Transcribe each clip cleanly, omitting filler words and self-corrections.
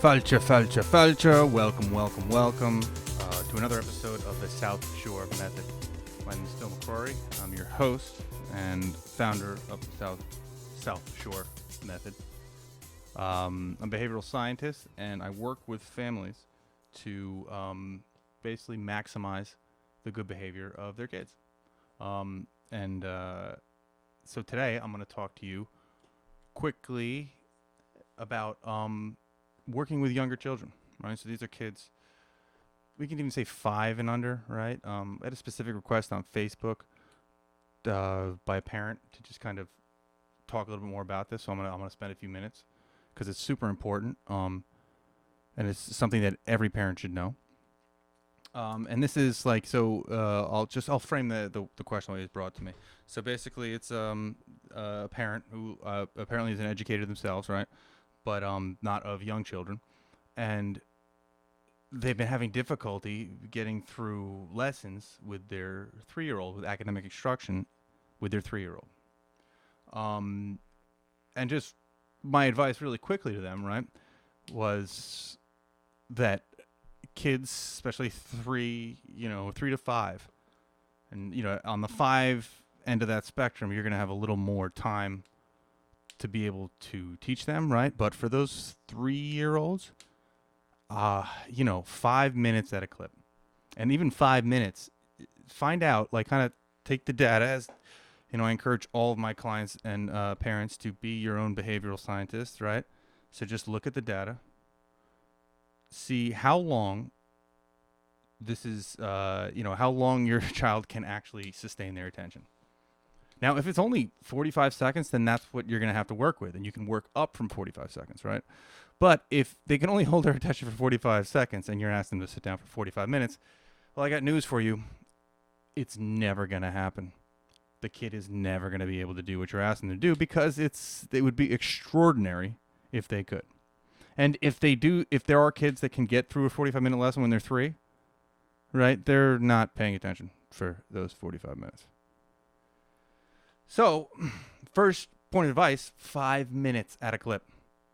Falcha, falcha, falcha. Welcome to another episode of the South Shore Method. My name is Phil McCrory. I'm your host and founder of the South Shore Method. I'm a behavioral scientist, and I work with families to basically maximize the good behavior of their kids. So today I'm going to talk to you quickly about working with younger children, right? So these are kids, we can even say 5 and under, right? I had a specific request on Facebook by a parent to just kind of talk a little bit more about this. So I'm gonna spend a few minutes because it's super important, and it's something that every parent should know. And this is like, so I'll frame the question that was brought to me. So basically, it's a parent who apparently is an educator themselves, right? But not of young children, and they've been having difficulty getting through lessons with their 3-year-old, with academic instruction with their 3-year-old. And just my advice really quickly to them, right, was that kids, especially 3 to 5, and on the 5 end of that spectrum, you're going to have a little more time to be able to teach them, right? But for those 3-year-olds, 5 minutes at a clip, and even 5 minutes, find out, like, kind of take the data. As I encourage all of my clients and parents to be your own behavioral scientists, right? So just look at the data, see how long this is, how long your child can actually sustain their attention. Now, if it's only 45 seconds, then that's what you're going to have to work with, and you can work up from 45 seconds, right? But if they can only hold their attention for 45 seconds and you're asking them to sit down for 45 minutes, well, I got news for you. It's never going to happen. The kid is never going to be able to do what you're asking them to do, because it would be extraordinary if they could. And if there are kids that can get through a 45-minute lesson when they're 3, right, they're not paying attention for those 45 minutes. So, first point of advice, 5 minutes at a clip.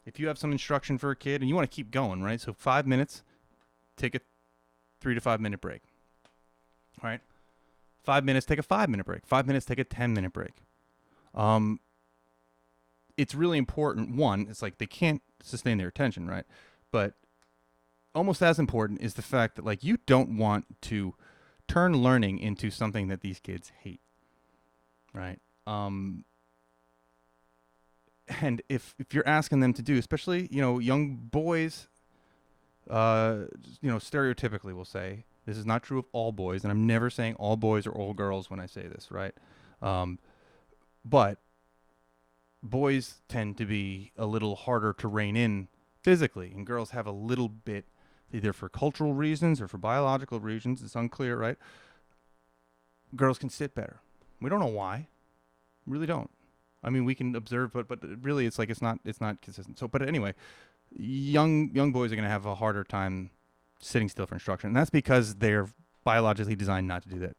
If you have some instruction for a kid and you want to keep going, right? So 5 minutes, take a 3 to 5 minute break. All right? 5 minutes, take a 5-minute break. 5 minutes, take a 10-minute break. It's really important. One, it's like they can't sustain their attention, right? But almost as important is the fact that, like, you don't want to turn learning into something that these kids hate, right? And if you're asking them to do, especially, young boys, stereotypically we'll say, this is not true of all boys, and I'm never saying all boys or all girls when I say this, right? But boys tend to be a little harder to rein in physically, and girls have a little bit, either for cultural reasons or for biological reasons, it's unclear, right? Girls can sit better. We don't know why. Really don't. I mean, we can observe, but really, it's like it's not consistent. So, but anyway, young boys are going to have a harder time sitting still for instruction, and that's because they're biologically designed not to do that.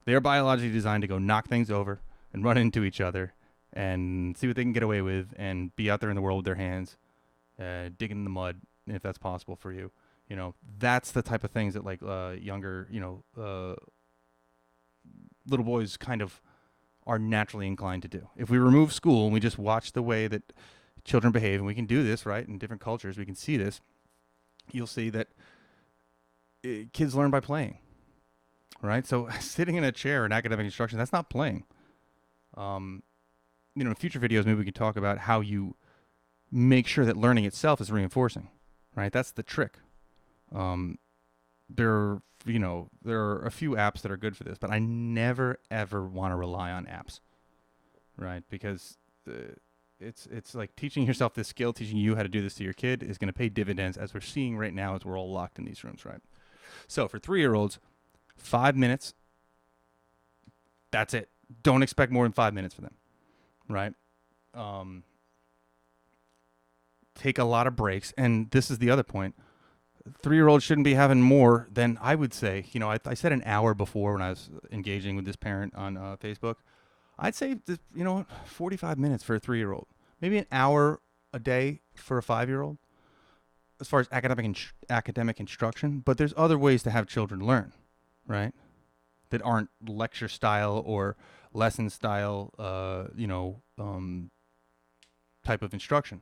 They are biologically designed to go knock things over and run into each other and see what they can get away with, and be out there in the world with their hands, digging in the mud if that's possible for you. That's the type of things that, like, younger, little boys kind of are naturally inclined to do. If we remove school and we just watch the way that children behave, and we can do this, right, in different cultures, we can see this, you'll see that kids learn by playing, right? So sitting in a chair in academic instruction, that's not playing. In future videos, maybe we can talk about how you make sure that learning itself is reinforcing, right? That's the trick. There are a few apps that are good for this, but I never ever want to rely on apps, right? Because it's like teaching yourself this skill, teaching you how to do this to your kid is going to pay dividends, as we're seeing right now as we're all locked in these rooms, right? So for 3-year-olds, 5 minutes, that's it. Don't expect more than 5 minutes for them, right? Take a lot of breaks, and this is the other point. 3-year-olds shouldn't be having more than, I would say, I said an hour before when I was engaging with this parent on Facebook. I'd say, 45 minutes for a 3-year-old. Maybe an hour a day for a 5-year-old. as far as academic instruction, but there's other ways to have children learn, right? That aren't lecture style or lesson style, type of instruction.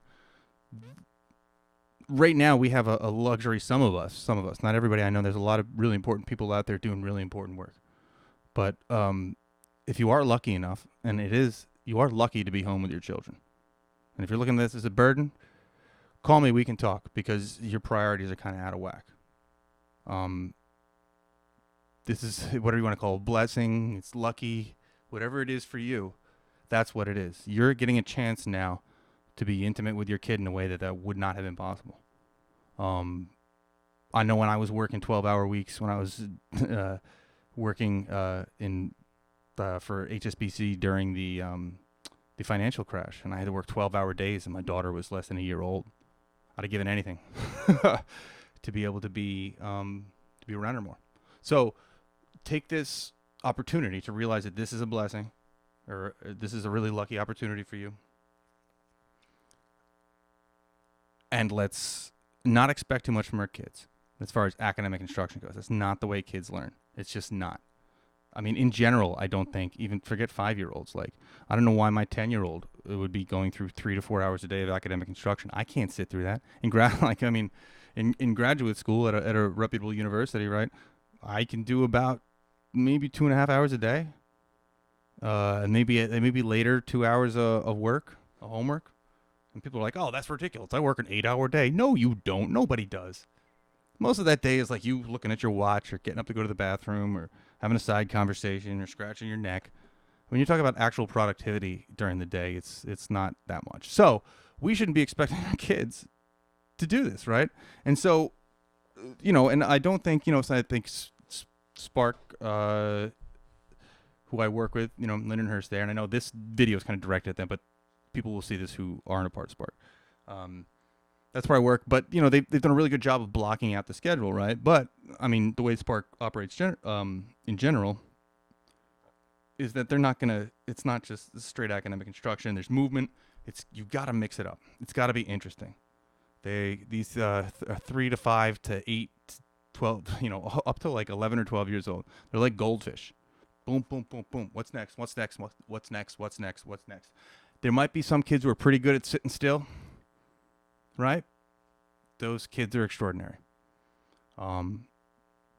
Right now, we have a luxury. Some of us, not everybody. I know there's a lot of really important people out there doing really important work. But if you are lucky enough, and you are lucky to be home with your children. And if you're looking at this as a burden, call me. We can talk because your priorities are kind of out of whack. This is whatever you want to call it, blessing. It's lucky, whatever it is for you. That's what it is. You're getting a chance now to be intimate with your kid in a way that would not have been possible. I know when I was working 12-hour weeks, when I was working for HSBC during the financial crash, and I had to work 12-hour days, and my daughter was less than a year old. I'd have given anything to be able to be around her more. So take this opportunity to realize that this is a blessing, or this is a really lucky opportunity for you. And let's not expect too much from our kids as far as academic instruction goes. That's not the way kids learn. It's just not. I mean, in general, I don't think, even forget 5-year-olds. Like, I don't know why my 10-year-old would be going through 3 to 4 hours a day of academic instruction. I can't sit through that. In graduate school at a reputable university, right? I can do about maybe 2.5 hours a day. Maybe later 2 hours of work, of homework. And people are like, oh, that's ridiculous. I work an 8-hour day. No, you don't. Nobody does. Most of that day is like you looking at your watch or getting up to go to the bathroom or having a side conversation or scratching your neck. When you talk about actual productivity during the day, it's not that much. So we shouldn't be expecting our kids to do this, right? And so, and I don't think, so I think Spark, who I work with, Lindenhurst there, and I know this video is kind of directed at them, but people will see this who aren't a part of Spark. That's where I work, but they've done a really good job of blocking out the schedule, right? But I mean, the way Spark operates in general is that they're not gonna. It's not just straight academic instruction. There's movement. You got to mix it up. It's got to be interesting. These 3 to 5 to 8 to 12, up to like 11 or 12 years old. They're like goldfish. Boom, boom, boom, boom. What's next? What's next? What's next? What's next? What's next? There might be some kids who are pretty good at sitting still, right? Those kids are extraordinary.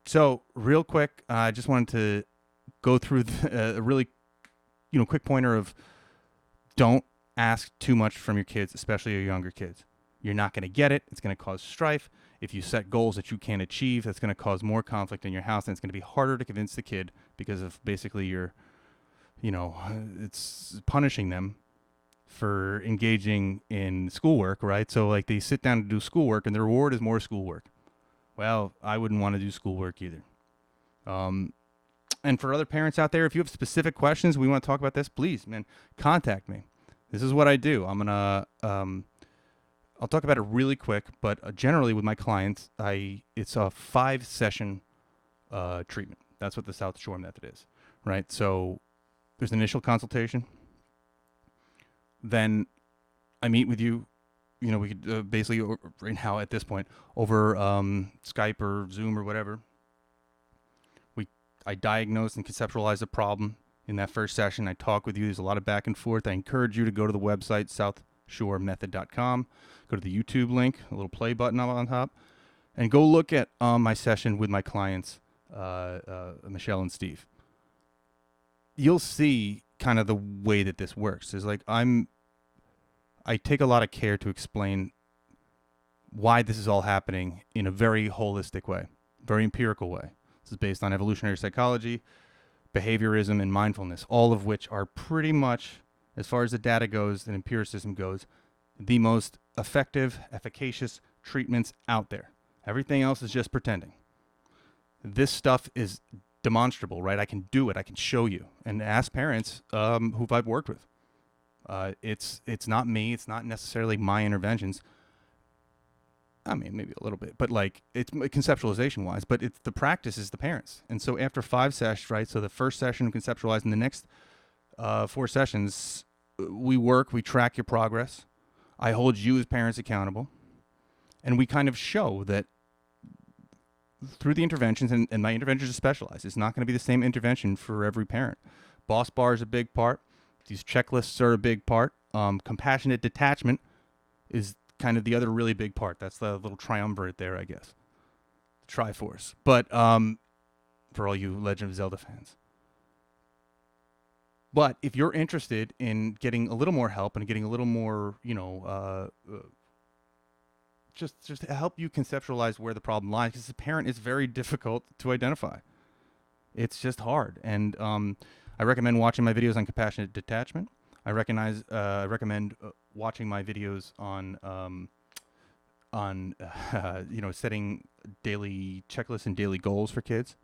So real quick, I just wanted to go through a really, quick pointer of don't ask too much from your kids, especially your younger kids. You're not going to get it. It's going to cause strife. If you set goals that you can't achieve, that's going to cause more conflict in your house, and it's going to be harder to convince the kid because of basically it's punishing them for engaging in schoolwork, right? So like they sit down to do schoolwork and the reward is more schoolwork. Well, I wouldn't want to do schoolwork either. And for other parents out there, if you have specific questions, we want to talk about this, please, man, contact me. This is what I do. I'll talk about it really quick, but generally with my clients, it's a 5-session treatment. That's what the South Shore method is, right? So there's an initial consultation. Then I meet with you. We could basically right now at this point over Skype or Zoom or whatever. I diagnose and conceptualize a problem in that first session. I talk with you. There's a lot of back and forth. I encourage you to go to the website southshoremethod.com. Go to the YouTube link, a little play button up on top, and go look at my session with my clients, Michelle and Steve. You'll see kind of the way that this works. Is like I take a lot of care to explain why this is all happening in a very holistic way, very empirical way. This is based on evolutionary psychology, behaviorism, and mindfulness, all of which are pretty much, as far as the data goes and empiricism goes, the most effective, efficacious treatments out there. Everything else is just pretending. This stuff is demonstrable, right? I can do it. I can show you. And ask parents who I've worked with. It's not me. It's not necessarily my interventions. I mean, maybe a little bit, but like it's conceptualization wise, but the practice is the parents. And so after 5 sessions, right? So the first session conceptualized, and the next 4 sessions, we track your progress. I hold you as parents accountable. And we kind of show that through the interventions, and my interventions are specialized. It's not going to be the same intervention for every parent. Boss bar is a big part. These checklists are a big part. Compassionate detachment is kind of the other really big part. That's the little triumvirate there, I guess. Triforce. But for all you Legend of Zelda fans. But if you're interested in getting a little more help and getting a little more, just to help you conceptualize where the problem lies, because as a parent, it's very difficult to identify. It's just hard. And I recommend watching my videos on compassionate detachment. I recommend watching my videos on setting daily checklists and daily goals for kids,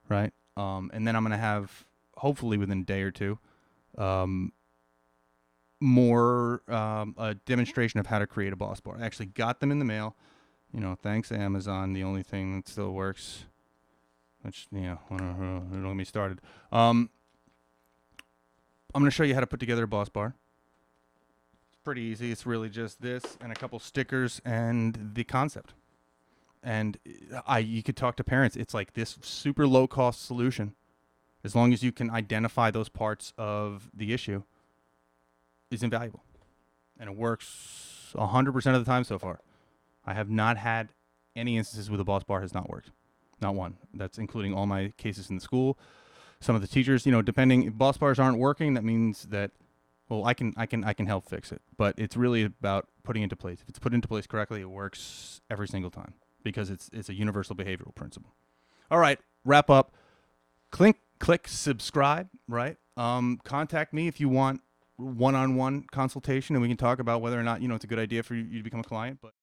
right? And then I'm gonna have, hopefully within a day or two, more a demonstration of how to create a boss bar. I actually got them in the mail. Thanks Amazon, the only thing that still works. Which, don't get me started. I'm going to show you how to put together a boss bar. It's pretty easy. It's really just this and a couple stickers and the concept. And you could talk to parents. It's like this super low cost solution. As long as you can identify those parts of the issue, is invaluable. And it works 100% of the time so far. I have not had any instances where the boss bar has not worked. Not one. That's including all my cases in the school. Some of the teachers, depending, if boss bars aren't working, that means that, well, I can help fix it. But it's really about putting it into place. If it's put into place correctly, it works every single time because it's a universal behavioral principle. All right, wrap up. Click subscribe, right? Contact me if you want one-on-one consultation, and we can talk about whether or not, it's a good idea for you to become a client. But